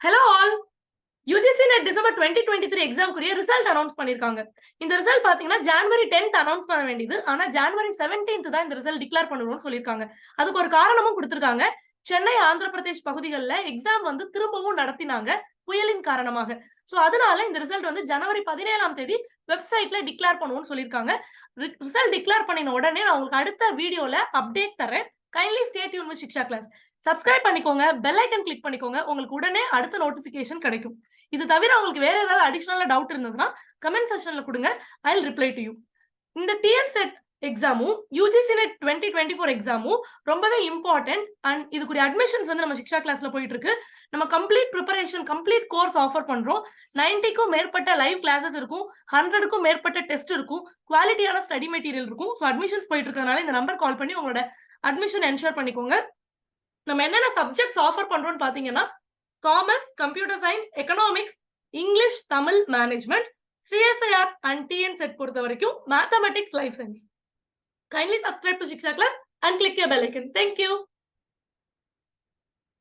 Hello all. UGC NET December 2023 எக்ஸாம்க்குரிய result announce பண்ணிருக்காங்க. இந்த ரிசல்ட் பாத்தீங்கன்னா ஜனவரி 10th அனௌன்ஸ் பண்ண வேண்டியது. ஆனா ஜனவரி 17th தான் இந்த ரிசல்ட் டிக்ளேர் பண்ணணும்னு சொல்லிருக்காங்க. அதுக்கு ஒரு காரணமும் கொடுத்திருக்காங்க. சென்னை, ஆந்திர பிரதேஷ் பகுதிகளில் எக்ஸாம் வந்து திரும்பவும் நடத்தினாங்க புயலின் காரணமாக. சோ அதனால இந்த ரிசல்ட் வந்து ஜனவரி 17ஆம் தேதி வெப்சைட்ல டிக்ளேர் பண்ணுவோம்னு சொல்லிருக்காங்க. ரிசல்ட் டிக்ளேர் பண்ணின உடனே நான் உங்களுக்கு அடுத்த வீடியோல அப்டேட் தரேன். Kindly stay tuned with Shiksha class. Subscribe பண்ணிக்கோங்க, பெல் ஐக்கன் கிளிக் பண்ணிக்கோங்க. உங்களுக்கு உடனே அடுத்த நோட்டிபிகேஷன் கிடைக்கும். இது தவிர உங்களுக்கு வேற ஏதாவது அடிஷனலா டவுட் இருந்ததுன்னா கமெண்ட் செக்ஷன்ல கொடுங்க. I will reply to you. இந்த டிஎன் செட் எக்ஸாமும் யூஜிசி நெட் 2024 எக்ஸாமும் ரொம்பவே இம்பார்ட்டன்ட். அண்ட் இதுக்குரிய அட்மிஷன்ஸ் வந்து நம்ம சிக்ஷா கிளாஸ்ல போயிட்டு இருக்கு. நம்ம complete preparation, complete course offer பண்றோம். 90க்கும் மேற்பட்ட லைவ் கிளாஸஸ் இருக்கும், 100க்கும் மேற்பட்ட டெஸ்ட் இருக்கும், குவாலிட்டியான ஸ்டடி மெட்டீரியல் இருக்கும். ஸோ அட்மிஷன்ஸ் போயிட்டு இருக்கறதுனால இந்த நம்பர் கால் பண்ணி உங்களோட அட்மிஷன் என்ஷூர் பண்ணிக்கோங்க. நம்ம என்னென்ன சப்ஜெக்ட்ஸ் ஆஃபர் பண்றோம்னு பாத்தீங்கன்னா commerce, computer science, economics, English, Tamil, management, CSIR and TN SET பொறுத்த வரைக்கும் mathematics, life science. Kindly subscribe to Shiksha class and click your bell icon. Thank you.